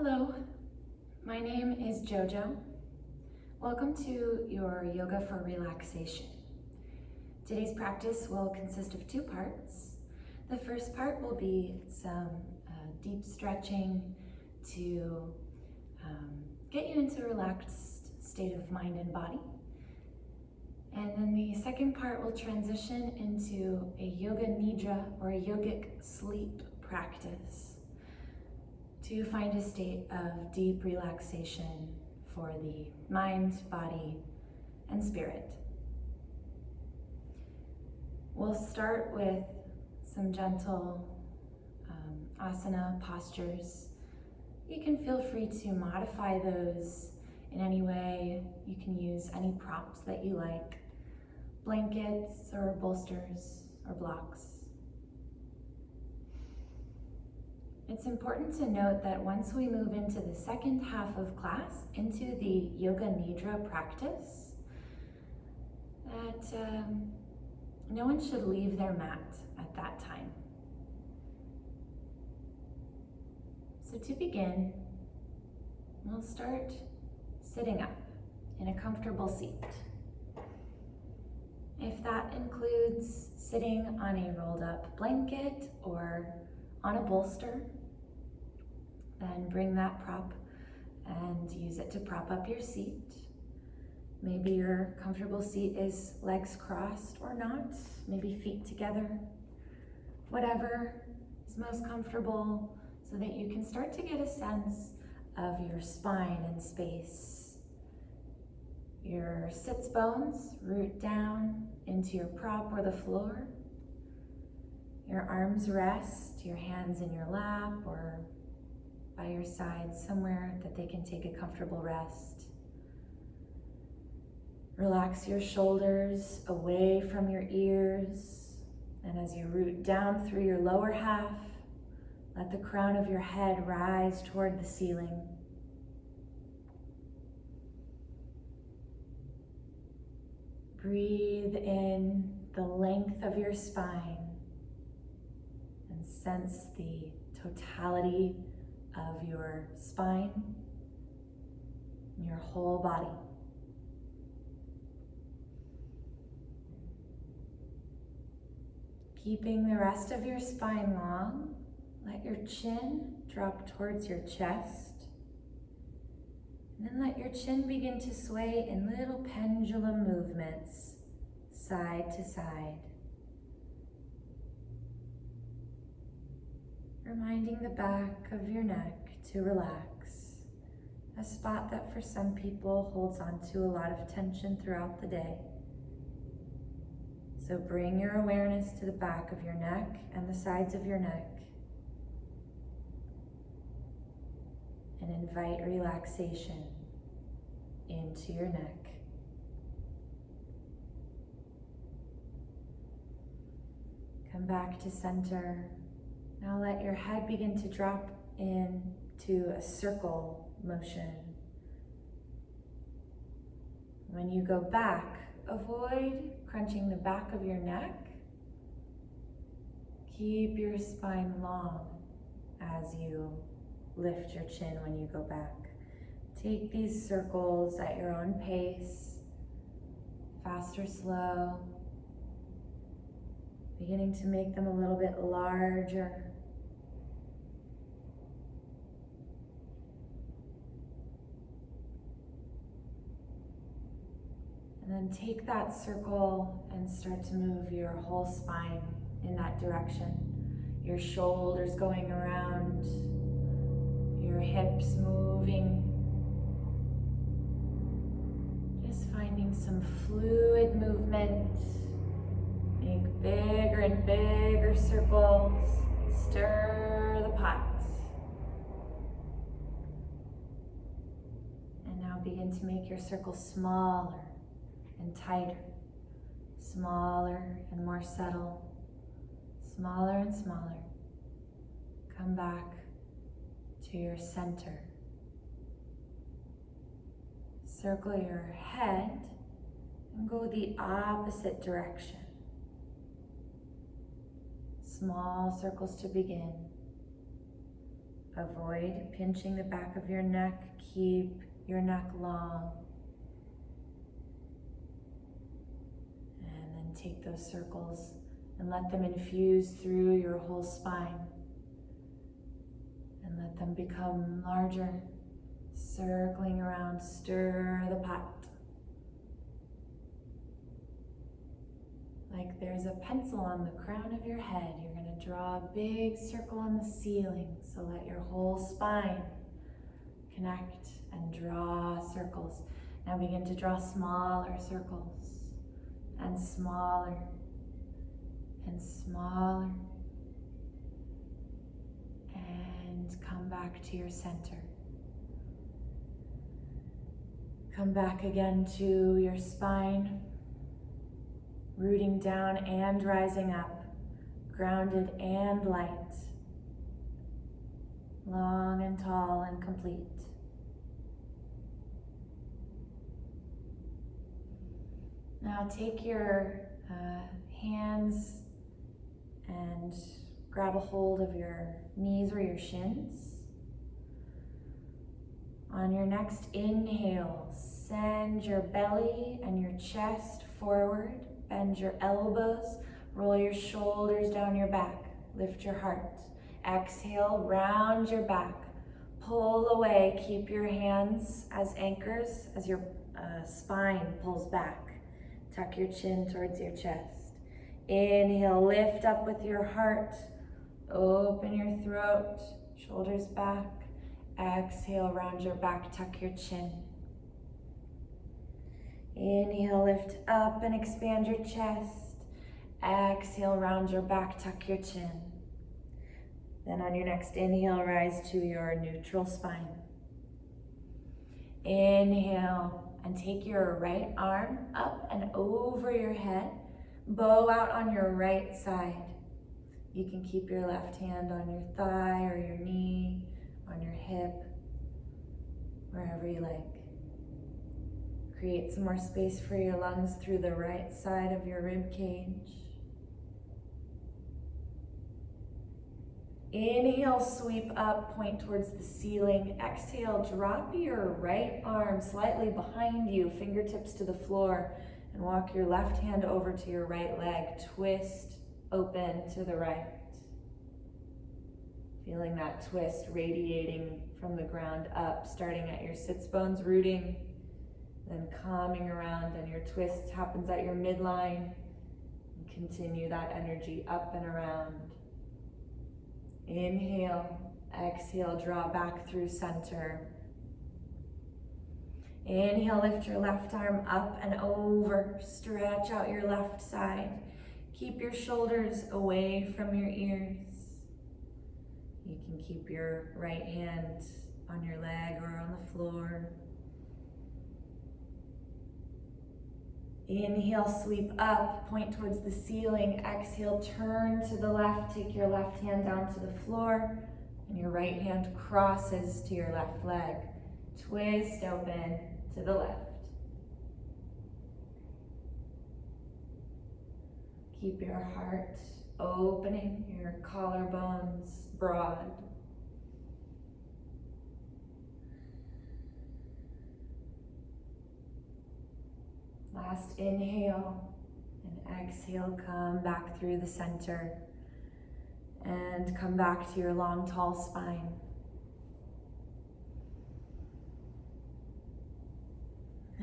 Hello, my name is Jojo. Welcome to your Yoga for Relaxation. Today's practice will consist of two parts. The first part will be some deep stretching to get you into a relaxed state of mind and body. And then the second part will transition into a Yoga Nidra or a yogic sleep practice to find a state of deep relaxation for the mind, body, and spirit. We'll start with some gentle asana postures. You can feel free to modify those in any way. You can use any props that you like, blankets or bolsters or blocks. It's important to note that once we move into the second half of class, into the Yoga Nidra practice, that no one should leave their mat at that time. So to begin, we'll start sitting up in a comfortable seat. If that includes sitting on a rolled up blanket or on a bolster, then bring that prop and use it to prop up your seat. Maybe your comfortable seat is legs crossed or not, maybe feet together, whatever is most comfortable, so that you can start to get a sense of your spine and space. Your sits bones root down into your prop or the floor. Your arms rest, your hands in your lap or by your side, somewhere that they can take a comfortable rest. Relax your shoulders away from your ears, and as you root down through your lower half, let the crown of your head rise toward the ceiling. Breathe in the length of your spine and sense the totality of your spine and your whole body. Keeping the rest of your spine long, let your chin drop towards your chest. And then let your chin begin to sway in little pendulum movements, side to side. Reminding the back of your neck to relax, a spot that for some people holds on to a lot of tension throughout the day. So bring your awareness to the back of your neck and the sides of your neck, and invite relaxation into your neck. Come back to center. Now let your head begin to drop into a circle motion. When you go back, avoid crunching the back of your neck. Keep your spine long as you lift your chin when you go back. Take these circles at your own pace, fast or slow, beginning to make them a little bit larger. And then take that circle and start to move your whole spine in that direction. Your shoulders going around, your hips moving. Just finding some fluid movement. Make bigger and bigger circles. Stir the pot. And now begin to make your circle smaller and tighter, smaller and more subtle, smaller and smaller. Come back to your center. Circle your head and go the opposite direction. Small circles to begin. Avoid pinching the back of your neck. Keep your neck long. And then take those circles and let them infuse through your whole spine. And let them become larger, circling around. Stir the pot. Like there's a pencil on the crown of your head. You're going to draw a big circle on the ceiling. So let your whole spine connect and draw circles. Now begin to draw smaller circles and smaller and smaller. And come back to your center. Come back again to your spine. Rooting down and rising up, grounded and light, long and tall and complete. Now take your hands and grab a hold of your knees or your shins. On your next inhale, send your belly and your chest forward. Bend your elbows, roll your shoulders down your back, lift your heart. Exhale, round your back, pull away, keep your hands as anchors as your spine pulls back. Tuck your chin towards your chest. Inhale, lift up with your heart, open your throat, shoulders back. Exhale, round your back, tuck your chin. Inhale, lift up and expand your chest. Exhale, round your back, tuck your chin. Then on your next inhale, rise to your neutral spine. Inhale, and take your right arm up and over your head. Bow out on your right side. You can keep your left hand on your thigh or your knee, on your hip, wherever you like. Create some more space for your lungs through the right side of your rib cage. Inhale, sweep up, point towards the ceiling. Exhale, drop your right arm slightly behind you, fingertips to the floor, and walk your left hand over to your right leg. Twist open to the right. Feeling that twist radiating from the ground up, starting at your sits bones, rooting, then calming around, and your twist happens at your midline. And continue that energy up and around. Inhale, exhale, draw back through center. Inhale, lift your left arm up and over. Stretch out your left side. Keep your shoulders away from your ears. You can keep your right hand on your leg or on the floor. Inhale, sweep up, point towards the ceiling. Exhale, turn to the left. Take your left hand down to the floor, and your right hand crosses to your left leg. Twist open to the left. Keep your heart opening, your collarbones broad. Last inhale and exhale, come back through the center and come back to your long, tall spine.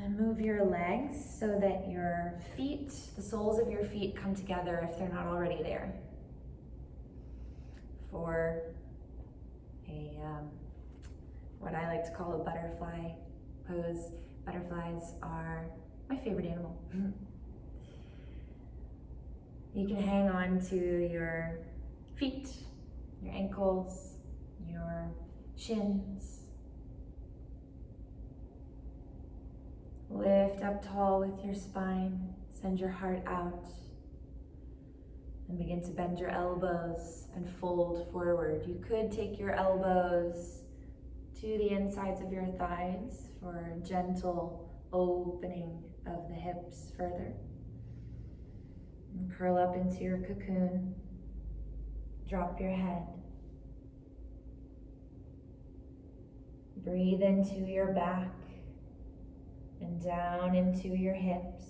And move your legs so that your feet, the soles of your feet, come together if they're not already there. For a, what I like to call a butterfly pose. Butterflies are my favorite animal. You can hang on to your feet, your ankles, your shins. Lift up tall with your spine. Send your heart out. And begin to bend your elbows and fold forward. You could take your elbows to the insides of your thighs for a gentle opening of the hips further. And curl up into your cocoon. Drop your head. Breathe into your back and down into your hips.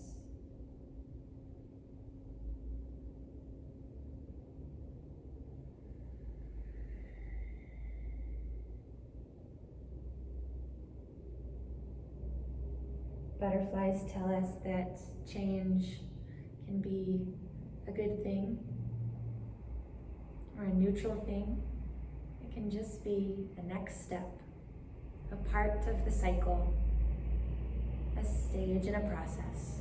Butterflies tell us that change can be a good thing or a neutral thing. It can just be the next step, a part of the cycle, a stage in a process.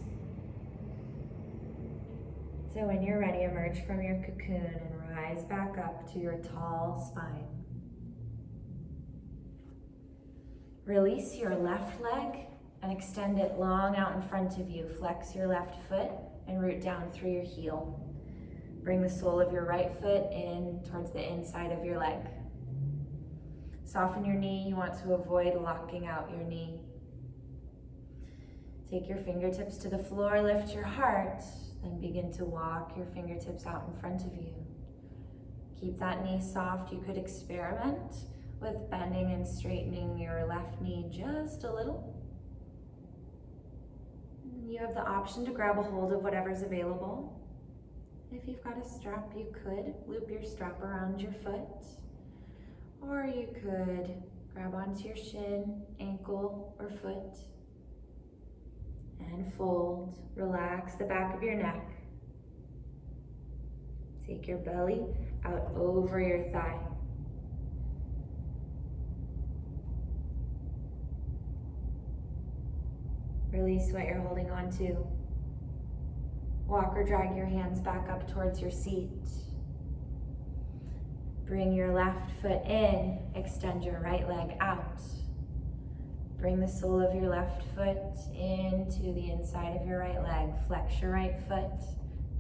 So when you're ready, emerge from your cocoon and rise back up to your tall spine. Release your left leg and extend it long out in front of you. Flex your left foot and root down through your heel. Bring the sole of your right foot in towards the inside of your leg. Soften your knee. You want to avoid locking out your knee. Take your fingertips to the floor, lift your heart, then begin to walk your fingertips out in front of you. Keep that knee soft. You could experiment with bending and straightening your left knee just a little. You have the option to grab a hold of whatever's available. If you've got a strap, you could loop your strap around your foot, or you could grab onto your shin, ankle, or foot, and fold. Relax the back of your neck. Take your belly out over your thigh. Release what you're holding on to. Walk or drag your hands back up towards your seat. Bring your left foot in, extend your right leg out. Bring the sole of your left foot into the inside of your right leg. Flex your right foot,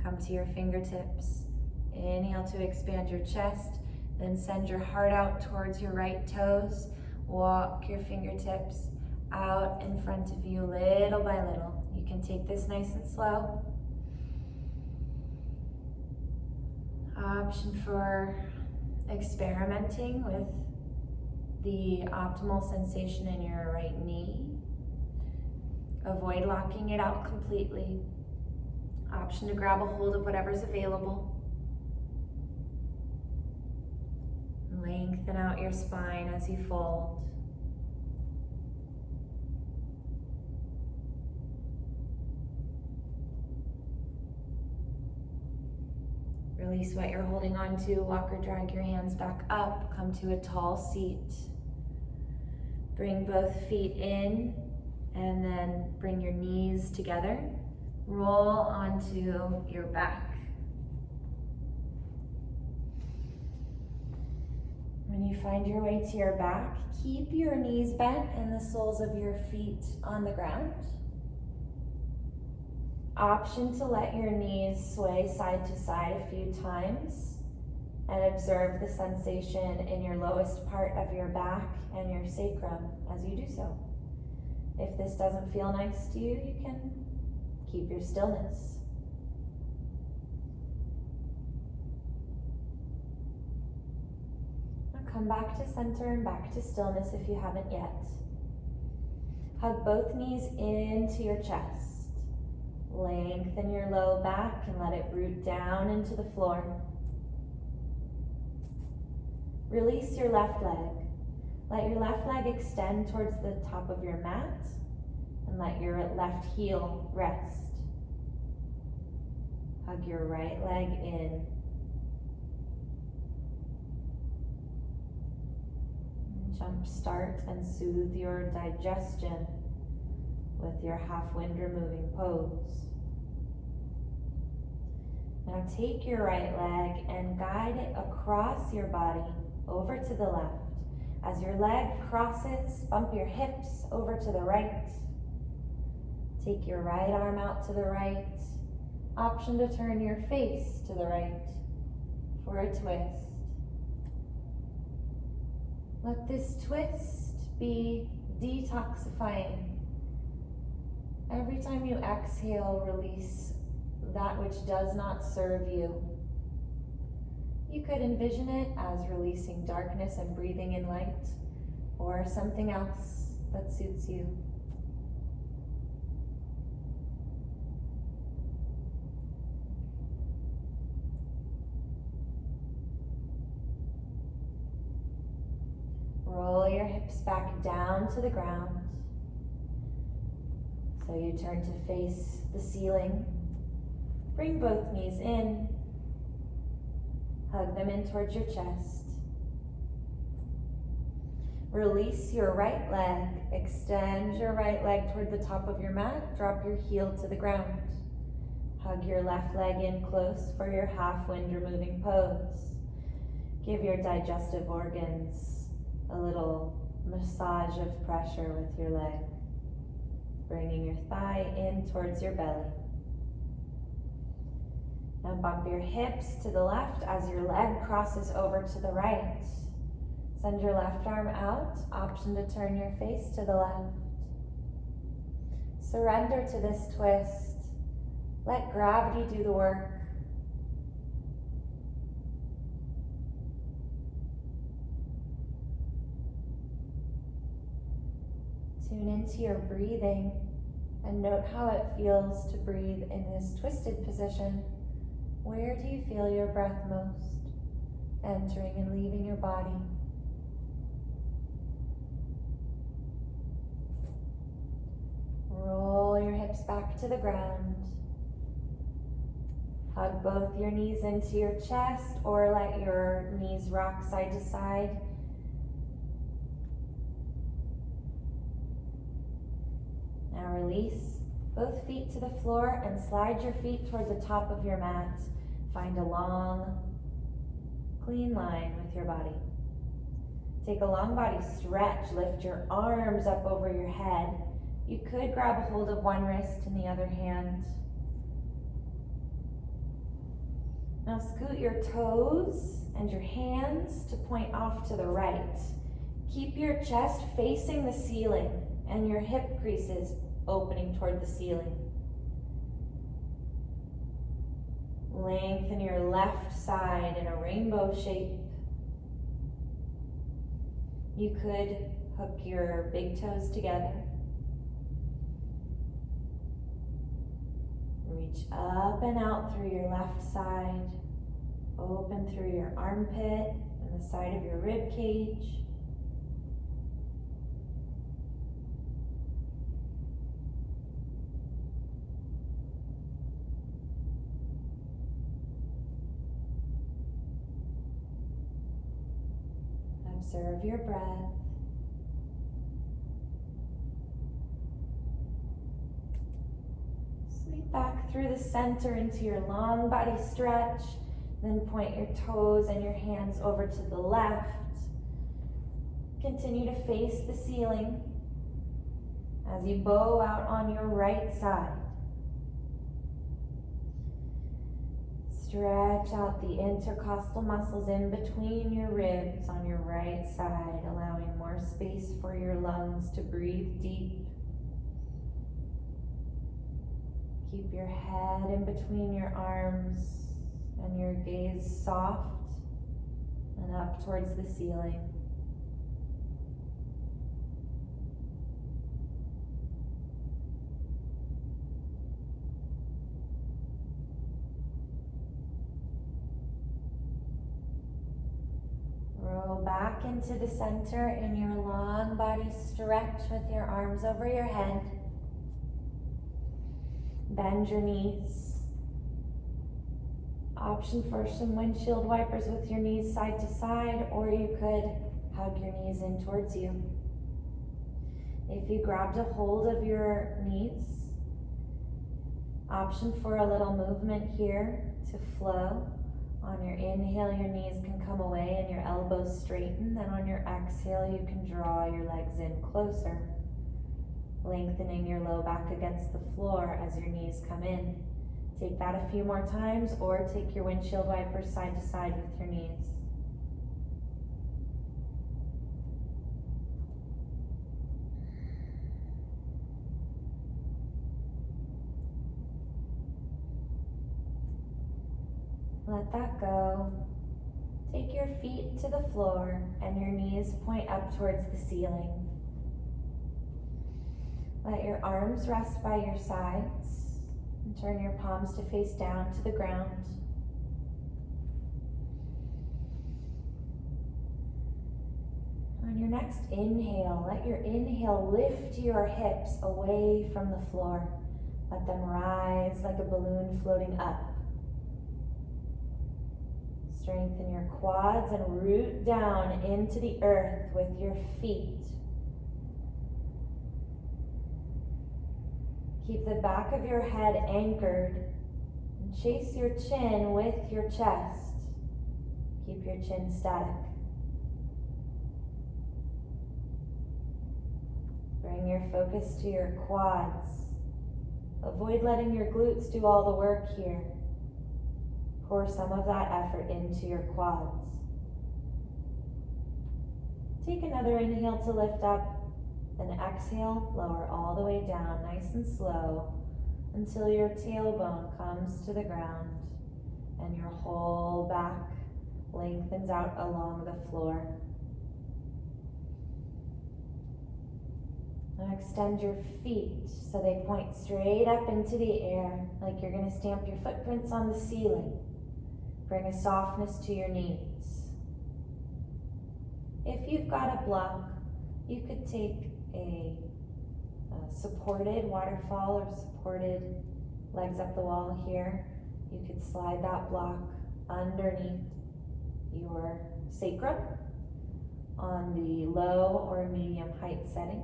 come to your fingertips. Inhale to expand your chest, then send your heart out towards your right toes. Walk your fingertips out in front of you little by little. You can take this nice and slow. Option for experimenting with the optimal sensation in your right knee. Avoid locking it out completely. Option to grab a hold of whatever's available. Lengthen out your spine as you fold. Release what you're holding on to. Walk or drag your hands back up. Come to a tall seat. Bring both feet in and then bring your knees together. Roll onto your back. When you find your way to your back, keep your knees bent and the soles of your feet on the ground. Option to let your knees sway side to side a few times and observe the sensation in your lowest part of your back and your sacrum as you do so. If this doesn't feel nice to you, you can keep your stillness. Now come back to center and back to stillness if you haven't yet. Hug both knees into your chest. Lengthen your low back and let it root down into the floor. Release your left leg. Let your left leg extend towards the top of your mat and let your left heel rest. Hug your right leg in. Jump start and soothe your digestion with your half-wind removing pose. Now take your right leg and guide it across your body over to the left. As your leg crosses, bump your hips over to the right. Take your right arm out to the right. Option to turn your face to the right for a twist. Let this twist be detoxifying. Every time you exhale, release that which does not serve you. You could envision it as releasing darkness and breathing in light, or something else that suits you. Roll your hips back down to the ground. So you turn to face the ceiling. Bring both knees in. Hug them in towards your chest. Release your right leg. Extend your right leg toward the top of your mat. Drop your heel to the ground. Hug your left leg in close for your half wind removing pose. Give your digestive organs a little massage of pressure with your leg. Bringing your thigh in towards your belly. Now bump your hips to the left as your leg crosses over to the right. Send your left arm out, option to turn your face to the left. Surrender to this twist. Let gravity do the work. Tune into your breathing and note how it feels to breathe in this twisted position. Where do you feel your breath most, entering and leaving your body? Roll your hips back to the ground. Hug both your knees into your chest or let your knees rock side to side. Now release both feet to the floor and slide your feet toward the top of your mat. Find a long, clean line with your body. Take a long body stretch. Lift your arms up over your head. You could grab a hold of one wrist and the other hand. Now scoot your toes and your hands to point off to the right. Keep your chest facing the ceiling and your hip creases opening toward the ceiling. Lengthen your left side in a rainbow shape. You could hook your big toes together. Reach up and out through your left side. Open through your armpit and the side of your rib cage. Observe your breath. Sweep back through the center into your long body stretch. Then point your toes and your hands over to the left. Continue to face the ceiling as you bow out on your right side. Stretch out the intercostal muscles in between your ribs on your right side, allowing more space for your lungs to breathe deep. Keep your head in between your arms and your gaze soft and up towards the ceiling. Roll back into the center in your long body stretch with your arms over your head. Bend your knees. Option for some windshield wipers with your knees side to side, or you could hug your knees in towards you. If you grabbed a hold of your knees, option for a little movement here to flow. On your inhale, your knees can come away and your elbows straighten. Then on your exhale, you can draw your legs in closer, lengthening your low back against the floor as your knees come in. Take that a few more times, or take your windshield wipers side to side with your knees. Let that go. Take your feet to the floor and your knees point up towards the ceiling. Let your arms rest by your sides and turn your palms to face down to the ground. On your next inhale, let your inhale lift your hips away from the floor. Let them rise like a balloon floating up. Strengthen your quads and root down into the earth with your feet. Keep the back of your head anchored and chase your chin with your chest. Keep your chin static. Bring your focus to your quads. Avoid letting your glutes do all the work here. Pour some of that effort into your quads. Take another inhale to lift up, then exhale, lower all the way down, nice and slow, until your tailbone comes to the ground and your whole back lengthens out along the floor. Now extend your feet so they point straight up into the air, like you're going to stamp your footprints on the ceiling. Bring a softness to your knees. If you've got a block, you could take a supported waterfall or supported legs up the wall here. You could slide that block underneath your sacrum on the low or medium height setting.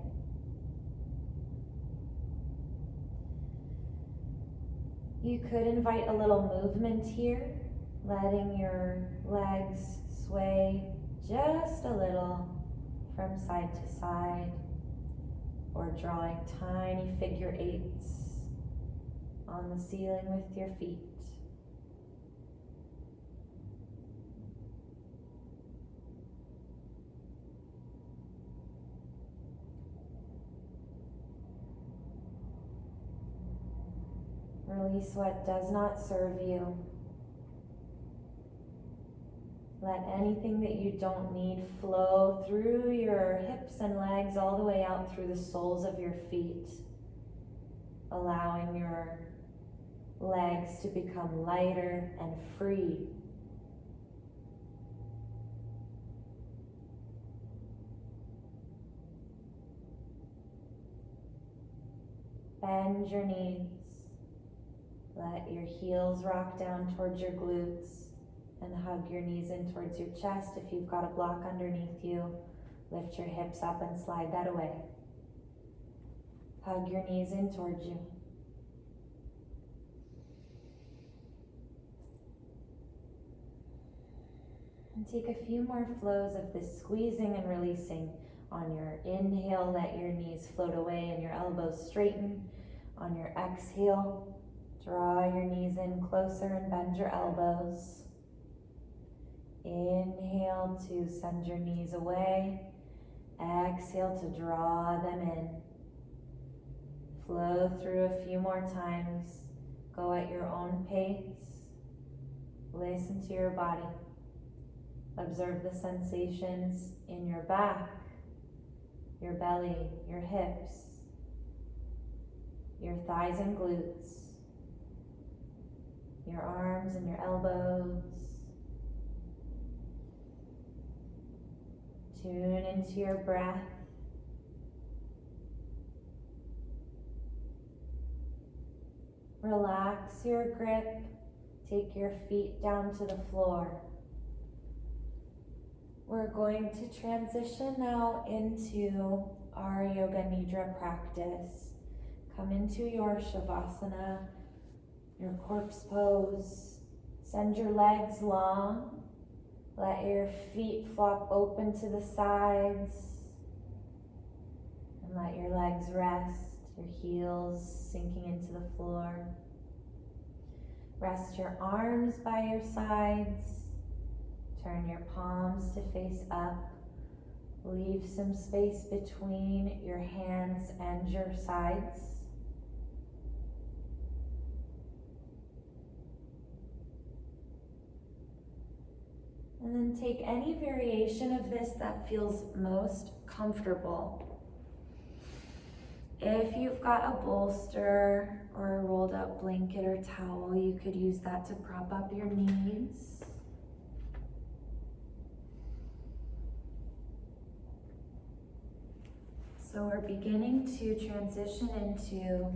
You could invite a little movement here, letting your legs sway just a little from side to side, or drawing tiny figure eights on the ceiling with your feet. Release what does not serve you. Let anything that you don't need flow through your hips and legs all the way out through the soles of your feet, allowing your legs to become lighter and free. Bend your knees. Let your heels rock down towards your glutes and hug your knees in towards your chest. If you've got a block underneath you, lift your hips up and slide that away. Hug your knees in towards you. And take a few more flows of this squeezing and releasing. On your inhale, let your knees float away and your elbows straighten. On your exhale, draw your knees in closer and bend your elbows. Inhale to send your knees away. Exhale to draw them in. Flow through a few more times. Go at your own pace. Listen to your body. Observe the sensations in your back, your belly, your hips, your thighs and glutes, your arms and your elbows. Tune into your breath. Relax your grip. Take your feet down to the floor. We're going to transition now into our Yoga Nidra practice. Come into your Shavasana, your corpse pose. Send your legs long. Let your feet flop open to the sides. And let your legs rest, your heels sinking into the floor. Rest your arms by your sides. Turn your palms to face up. Leave some space between your hands and your sides. And then take any variation of this that feels most comfortable. If you've got a bolster or a rolled up blanket or towel, you could use that to prop up your knees. So we're beginning to transition into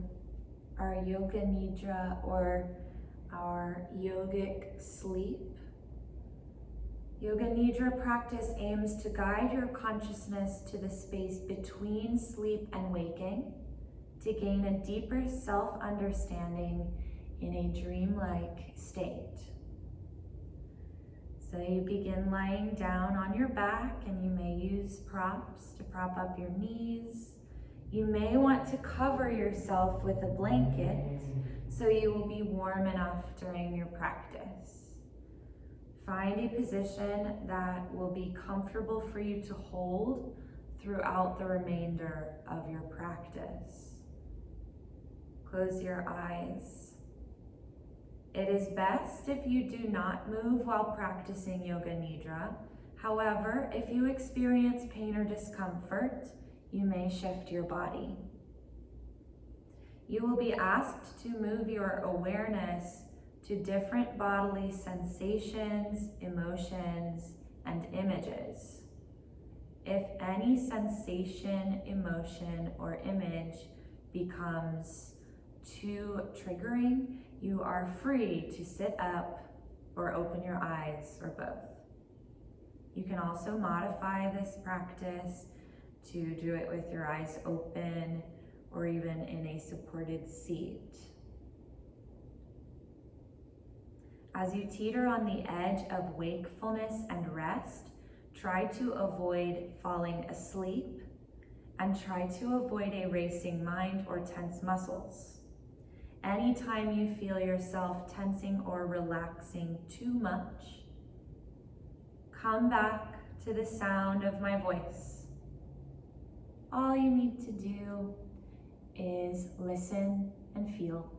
our Yoga Nidra, or our yogic sleep. Yoga Nidra practice aims to guide your consciousness to the space between sleep and waking, to gain a deeper self-understanding in a dreamlike state. So you begin lying down on your back, and you may use props to prop up your knees. You may want to cover yourself with a blanket so you will be warm enough during your practice. Find a position that will be comfortable for you to hold throughout the remainder of your practice. Close your eyes. It is best if you do not move while practicing Yoga Nidra. However, if you experience pain or discomfort, you may shift your body. You will be asked to move your awareness to different bodily sensations, emotions, and images. If any sensation, emotion, or image becomes too triggering, you are free to sit up or open your eyes, or both. You can also modify this practice to do it with your eyes open or even in a supported seat. As you teeter on the edge of wakefulness and rest, try to avoid falling asleep and try to avoid a racing mind or tense muscles. Anytime you feel yourself tensing or relaxing too much, come back to the sound of my voice. All you need to do is listen and feel.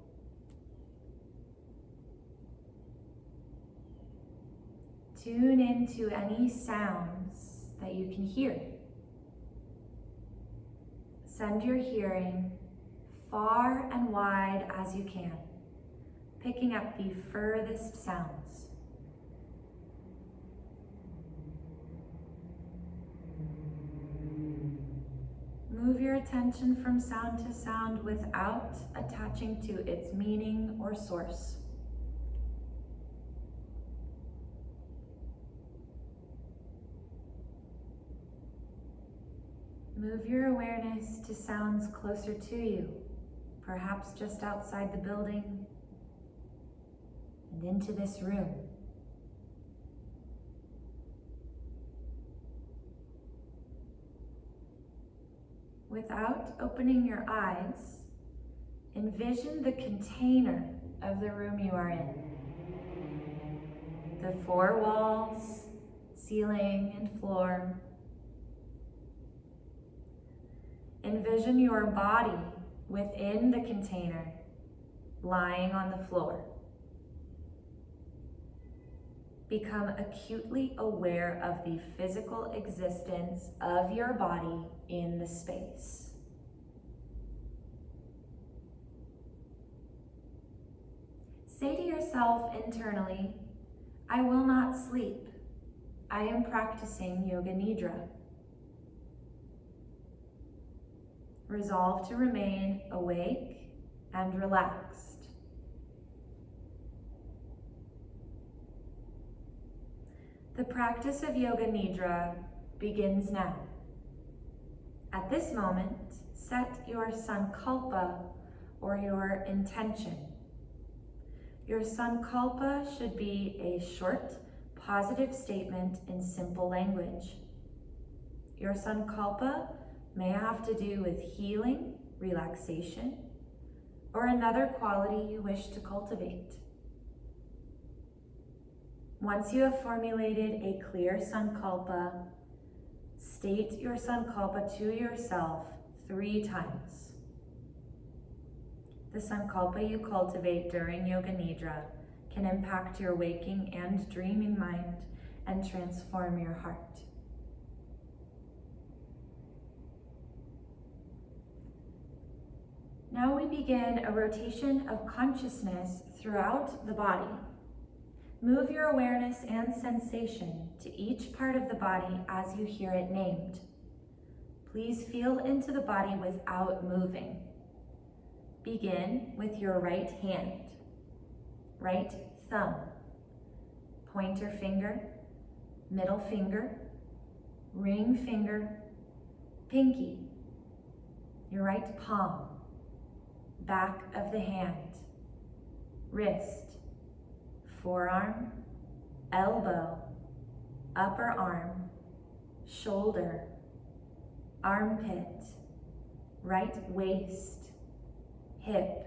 Tune into any sounds that you can hear. Send your hearing far and wide as you can, picking up the furthest sounds. Move your attention from sound to sound without attaching to its meaning or source. Move your awareness to sounds closer to you, perhaps just outside the building, and into this room. Without opening your eyes, envision the container of the room you are in. The four walls, ceiling, and floor. Envision your body within the container, lying on the floor. Become acutely aware of the physical existence of your body in the space. Say to yourself internally, I will not sleep. I am practicing Yoga Nidra. Resolve to remain awake and relaxed. The practice of Yoga Nidra begins now. At this moment, set your sankalpa, or your intention. Your sankalpa should be a short, positive statement in simple language. Your sankalpa may have to do with healing, relaxation, or another quality you wish to cultivate. Once you have formulated a clear sankalpa, state your sankalpa to yourself 3 times. The sankalpa you cultivate during Yoga Nidra can impact your waking and dreaming mind and transform your heart. Now we begin a rotation of consciousness throughout the body. Move your awareness and sensation to each part of the body as you hear it named. Please feel into the body without moving. Begin with your right hand, right thumb, pointer finger, middle finger, ring finger, pinky, your right palm, back of the hand, wrist, forearm, elbow, upper arm, shoulder, armpit, right waist, hip,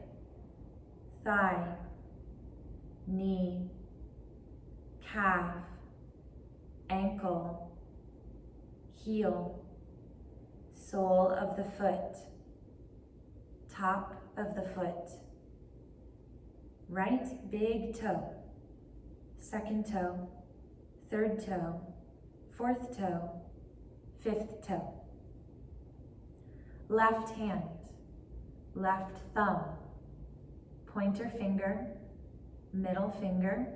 thigh, knee, calf, ankle, heel, sole of the foot, top of the foot, right big toe, second toe, third toe, fourth toe, fifth toe. Left hand, left thumb, pointer finger, middle finger,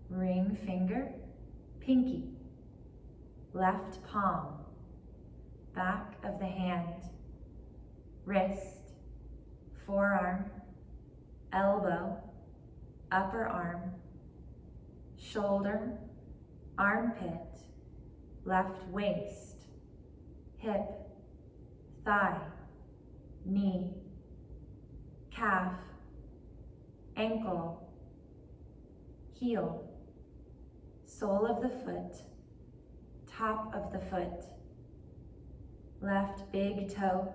ring finger, pinky, left palm, back of the hand, wrist, forearm, elbow, upper arm, shoulder, armpit, left waist, hip, thigh, knee, calf, ankle, heel, sole of the foot, top of the foot, left big toe,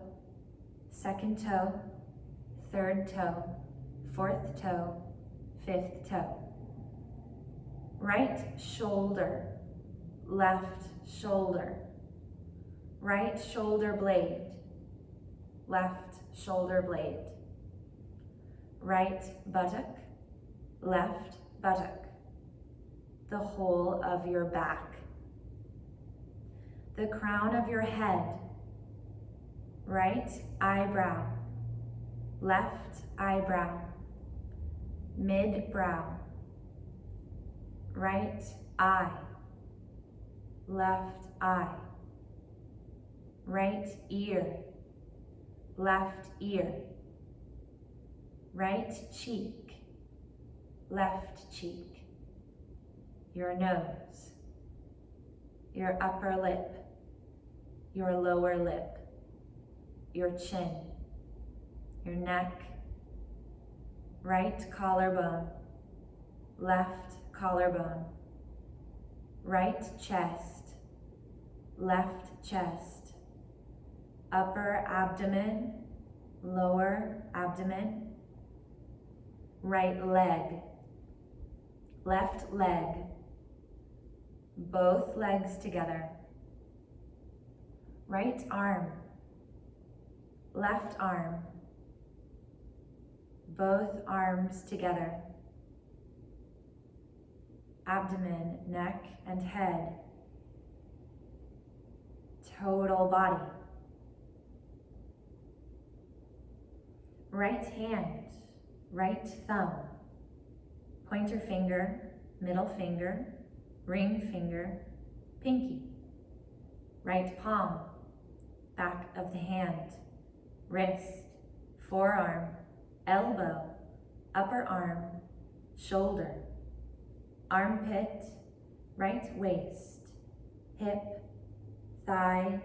second toe, third toe, fourth toe, fifth toe. Right shoulder, left shoulder, right shoulder blade, left shoulder blade, right buttock, left buttock, the whole of your back, the crown of your head, right eyebrow, left eyebrow, mid-brow, right eye, left eye, right ear, left ear, right cheek, left cheek, your nose, your upper lip, your lower lip, your chin, your neck, right collarbone, left collarbone, right chest, left chest, upper abdomen, lower abdomen, right leg, left leg, both legs together, right arm, left arm, both arms together, abdomen, neck, and head, total body. Right hand, right thumb, pointer finger, middle finger, ring finger, pinky, right palm, back of the hand, wrist, forearm, elbow, upper arm, shoulder, armpit, right waist, hip, thigh,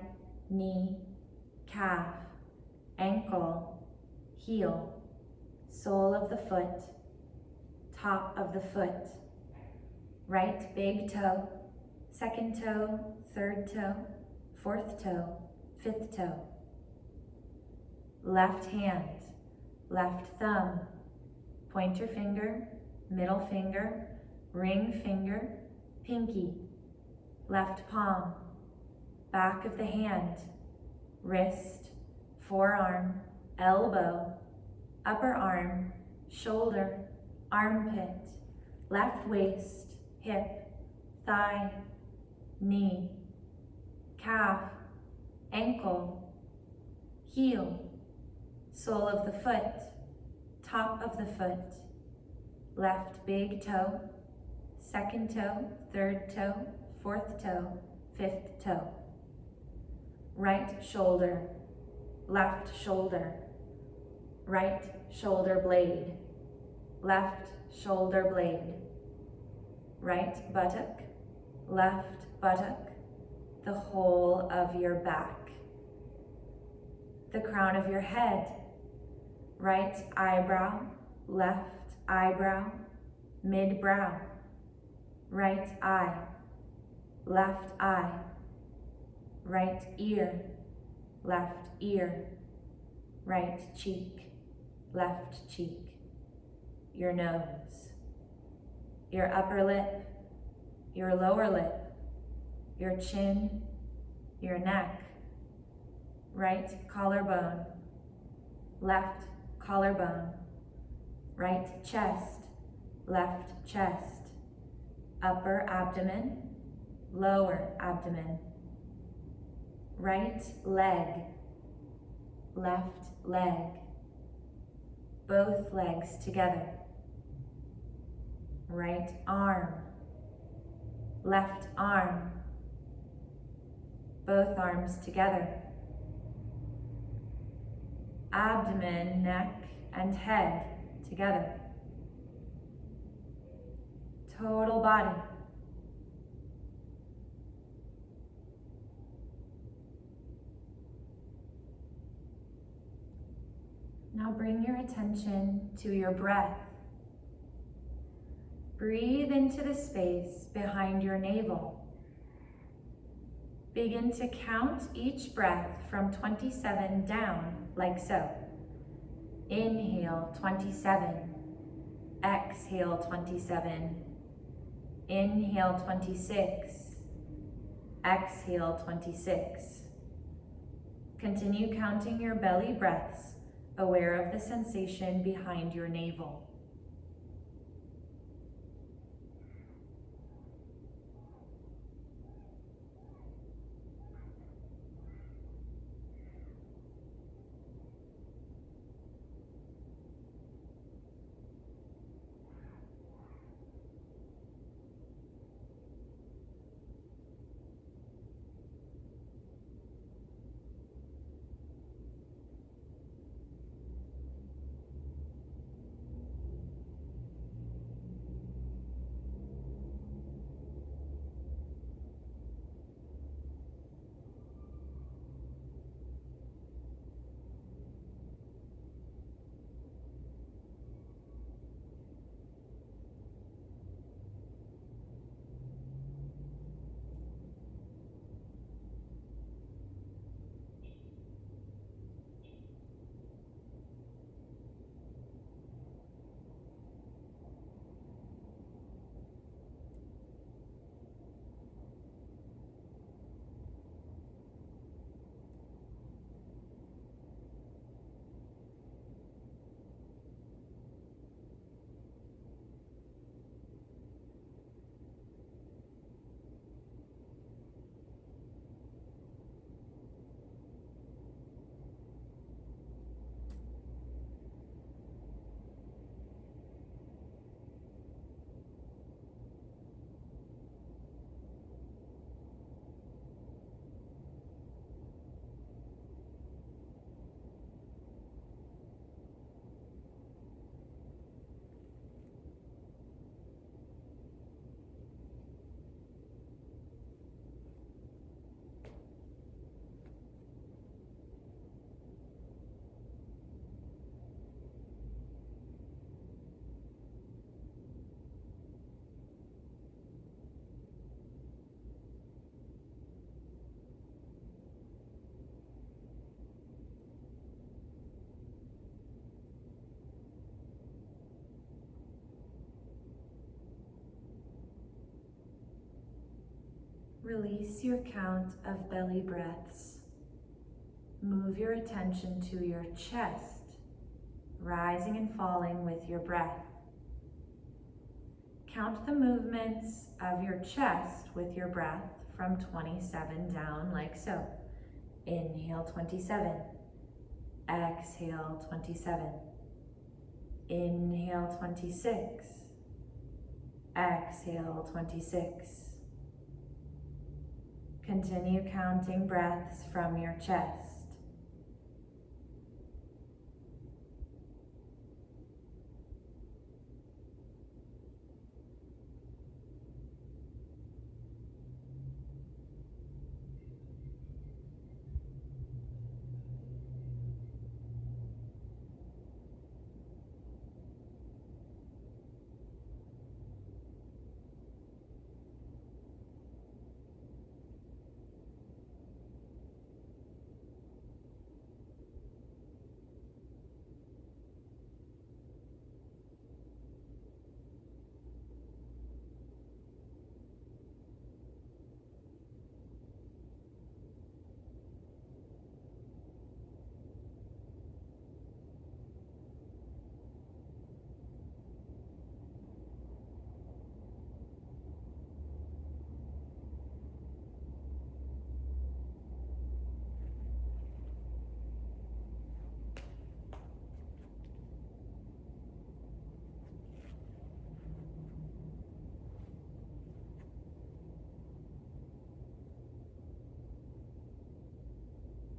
knee, calf, ankle, heel, sole of the foot, top of the foot, right big toe, second toe, third toe, fourth toe, fifth toe. Left hand, left thumb, pointer finger, middle finger, ring finger, pinky, left palm, back of the hand, wrist, forearm, elbow, upper arm, shoulder, armpit, left waist, hip, thigh, knee, calf, ankle, heel, sole of the foot, top of the foot, left big toe, second toe, third toe, fourth toe, fifth toe. Right shoulder, left shoulder, right shoulder blade, left shoulder blade, right buttock, left buttock, the whole of your back, the crown of your head, right eyebrow, left eyebrow, mid-brow, right eye, left eye, right ear, left ear, right cheek, left cheek, your nose, your upper lip, your lower lip, your chin, your neck, right collarbone, left collarbone, right chest, left chest, upper abdomen, lower abdomen, right leg, left leg, both legs together, right arm, left arm, both arms together, abdomen, neck, and head together, total body. Now bring your attention to your breath. Breathe into the space behind your navel. Begin to count each breath from 27 down, like so. Inhale, 27. Exhale, 27. Inhale, 26. Exhale, 26. Continue counting your belly breaths, aware of the sensation behind your navel. Release your count of belly breaths. Move your attention to your chest, rising and falling with your breath. Count the movements of your chest with your breath from 27 down like so. Inhale 27, exhale 27, inhale 26, exhale 26. Continue counting breaths from your chest.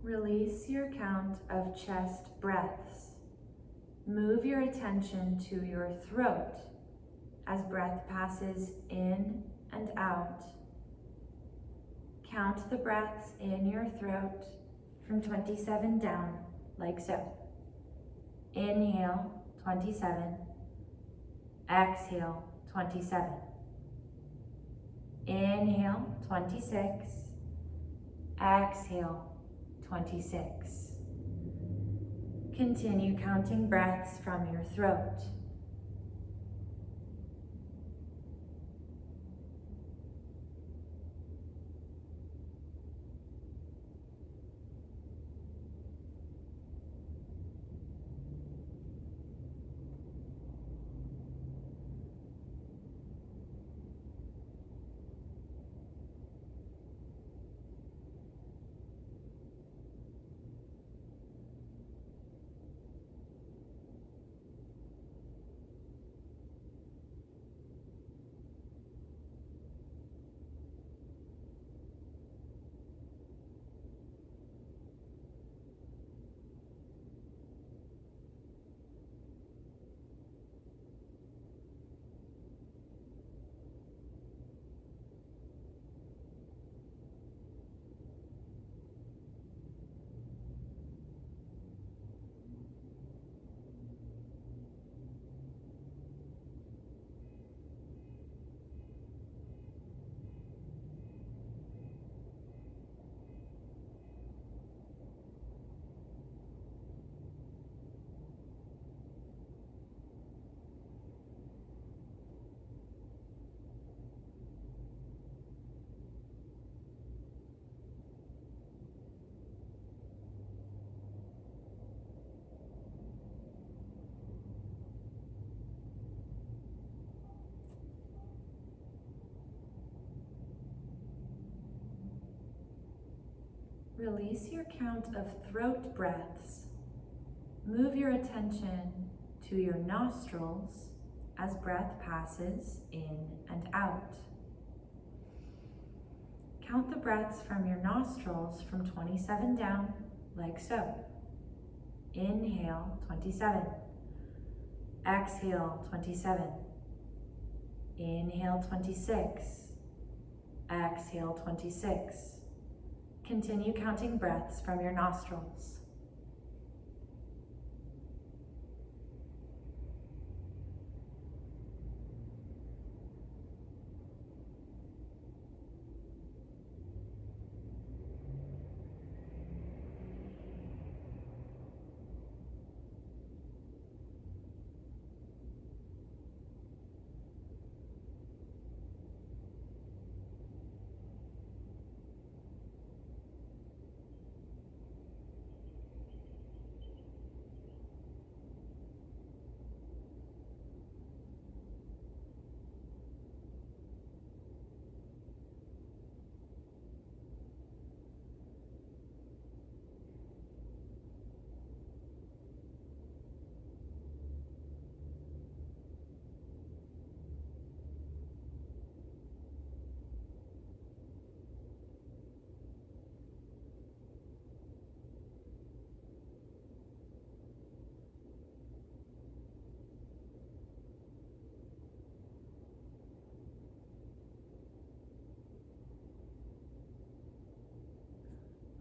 Release your count of chest breaths. Move your attention to your throat as breath passes in and out. Count the breaths in your throat from 27 down, like so. Inhale, 27. Exhale, 27. Inhale, 26. Exhale, 26. Continue counting breaths from your throat. Release your count of throat breaths. Move your attention to your nostrils as breath passes in and out. Count the breaths from your nostrils from 27 down, like so. Inhale, 27. Exhale, 27. Inhale, 26. Exhale, 26. Continue counting breaths from your nostrils.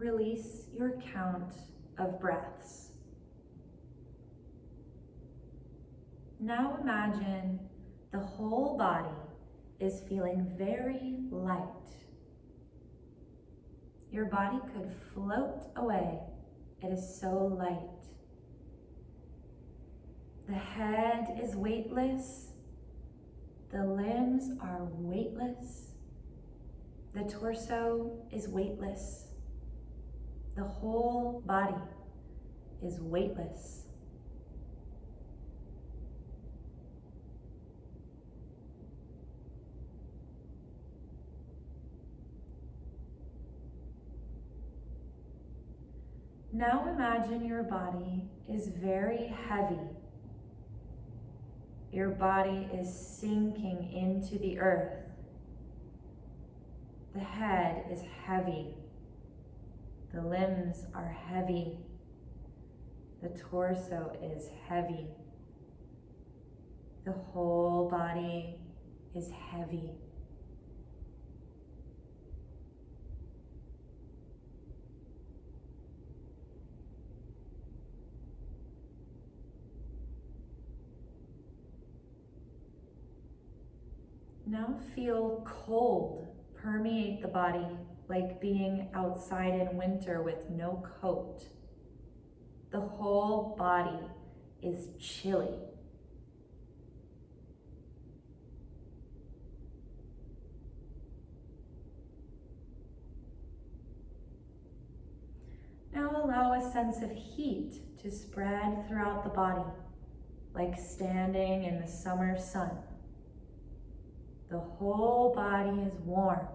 release your count of breaths. Now imagine the whole body is feeling very light. Your body could float away. It is so light. The head is weightless. The limbs are weightless. The torso is weightless. The whole body is weightless. Now imagine your body is very heavy. Your body is sinking into the earth. The head is heavy. The limbs are heavy. The torso is heavy. The whole body is heavy. Now feel cold permeate the body like being outside in winter with no coat. The whole body is chilly. Now allow a sense of heat to spread throughout the body, like standing in the summer sun. The whole body is warm.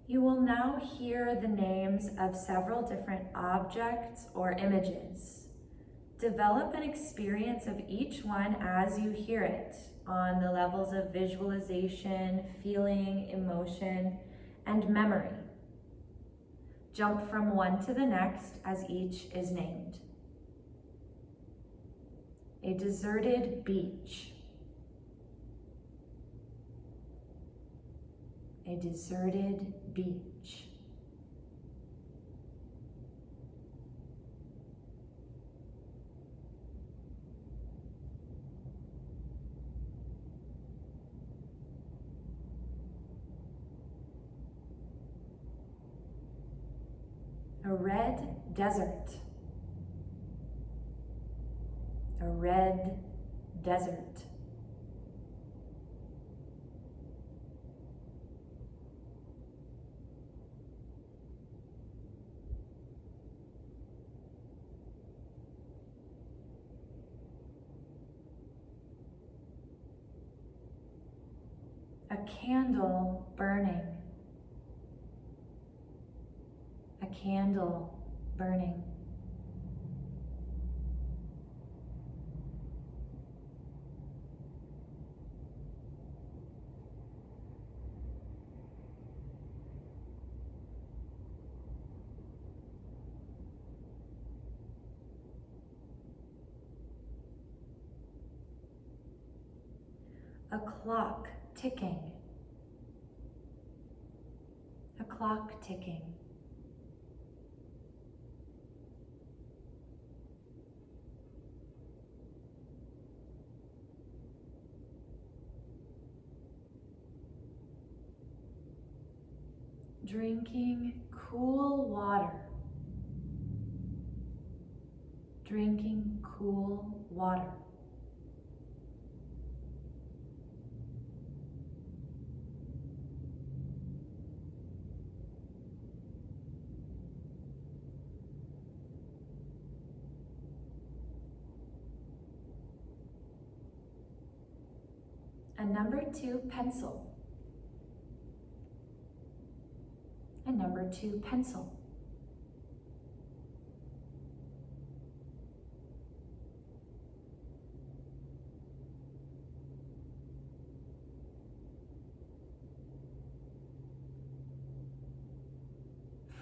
You will now hear the names of several different objects or images. Develop an experience of each one as you hear it on the levels of visualization, feeling, emotion, and memory. Jump from one to the next as each is named. A deserted beach. A deserted beach. A red desert. A red desert. A candle burning. A candle burning. A clock ticking. A clock ticking. Drinking cool water. Drinking cool water. A number 2 pencil. A number 2 pencil.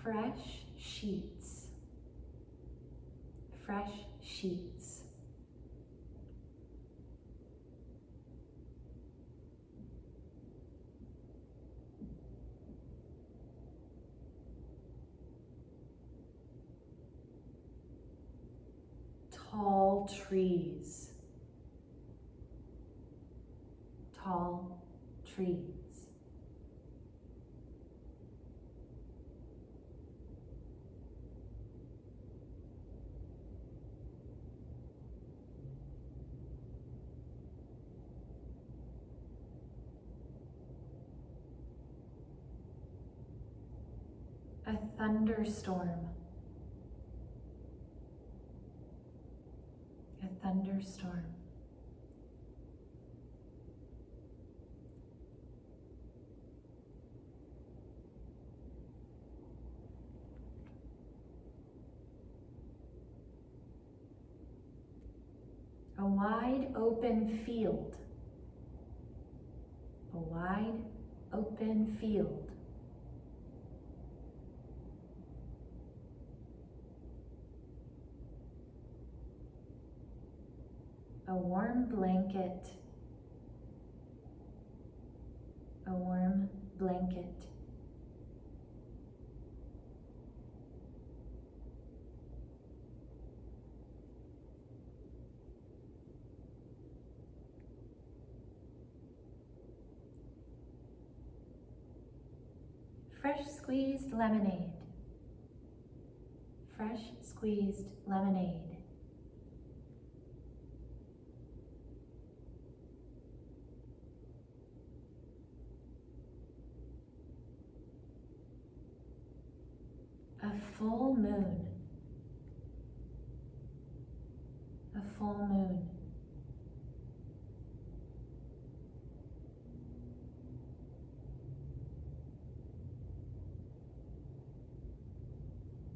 fresh sheets, fresh sheets. Tall trees, tall trees. A thunderstorm, a thunderstorm. A wide open field, a wide open field. A warm blanket, a warm blanket. Fresh squeezed lemonade, fresh squeezed lemonade. A full moon, a full moon.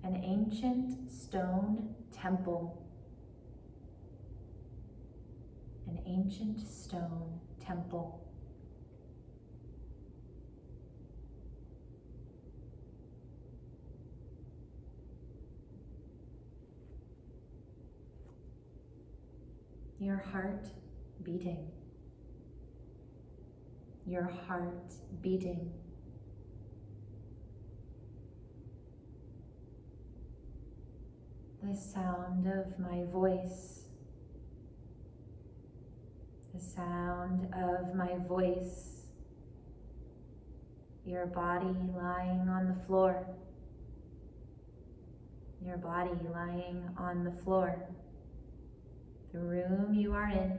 An ancient stone temple, an ancient stone temple. Your heart beating, your heart beating. The sound of my voice, the sound of my voice, your body lying on the floor, your body lying on the floor, the room you are in,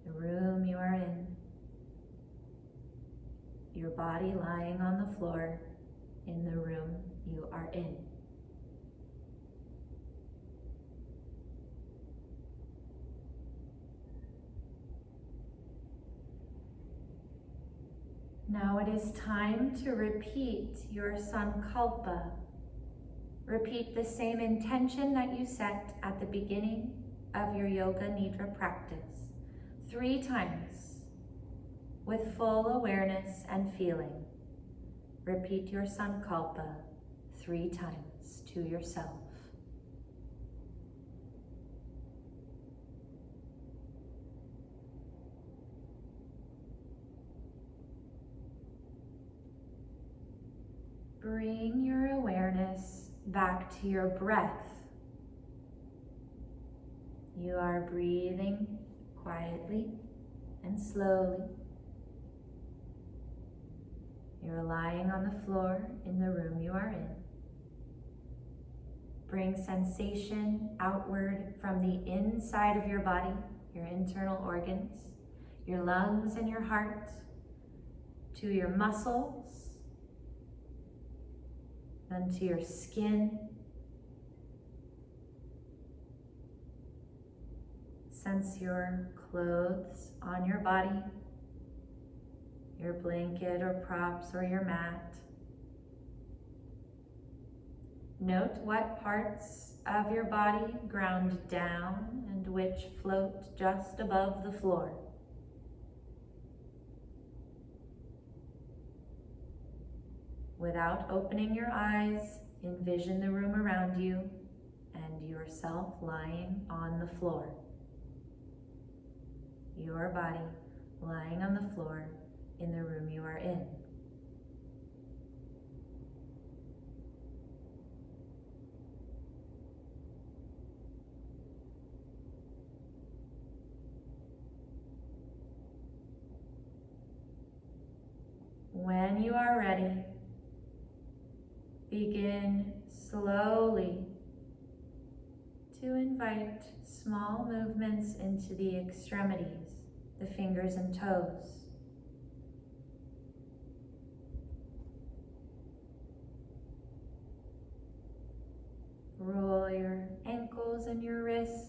the room you are in, your body lying on the floor in the room you are in. Now it is time to repeat your sankalpa. Repeat the same intention that you set at the beginning of your Yoga Nidra practice 3 times with full awareness and feeling. Repeat your sankalpa 3 times to yourself. Bring your awareness back to your breath. You are breathing quietly and slowly. You're lying on the floor in the room you are in. Bring sensation outward from the inside of your body, your internal organs, your lungs and your heart, to your muscles, then to your skin. Sense your clothes on your body, your blanket or props or your mat. Note what parts of your body ground down and which float just above the floor. Without opening your eyes, envision the room around you and yourself lying on the floor. Your body lying on the floor in the room you are in. When you are ready, begin slowly to invite small movements into the extremities, the fingers and toes. Roll your ankles and your wrists.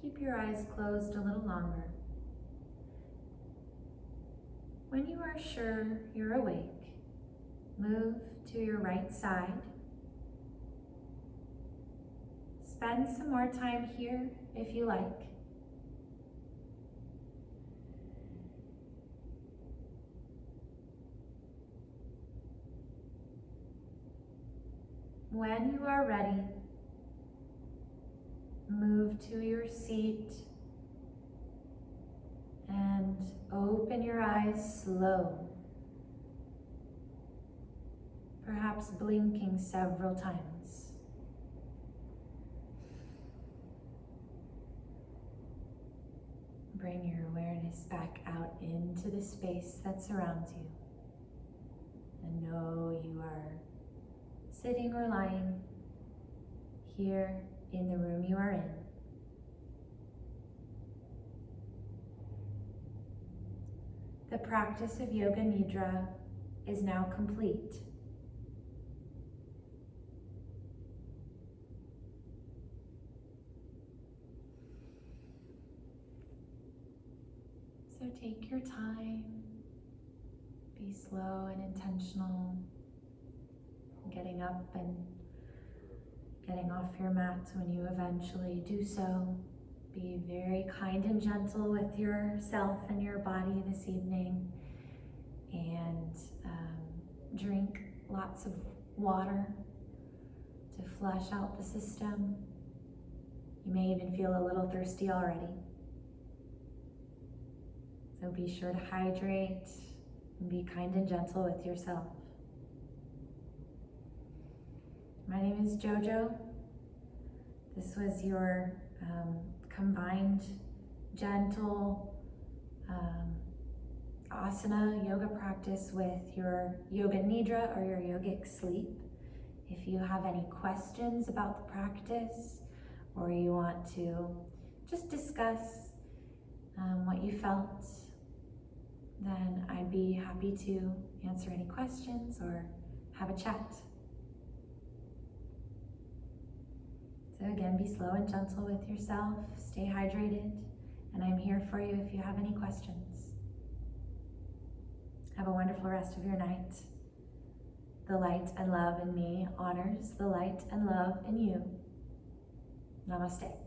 Keep your eyes closed a little longer. When you are sure you're awake, move to your right side. Spend some more time here if you like. When you are ready, move to your seat and open your eyes slow, perhaps blinking several times. Bring your awareness back out into the space that surrounds you, and know you are sitting or lying here in the room you are in. The practice of Yoga Nidra is now complete. So take your time, be slow and intentional, getting up and getting off your mat when you eventually do so. Be very kind and gentle with yourself and your body this evening, and drink lots of water to flush out the system. You may even feel a little thirsty already. So be sure to hydrate and be kind and gentle with yourself. My name is JoJo. This was your combined gentle asana yoga practice with your Yoga Nidra or your yogic sleep. If you have any questions about the practice, or you want to just discuss what you felt, then I'd be happy to answer any questions or have a chat. So again, be slow and gentle with yourself, stay hydrated, and I'm here for you if you have any questions. Have a wonderful rest of your night. The light and love in me honors the light and love in you. Namaste.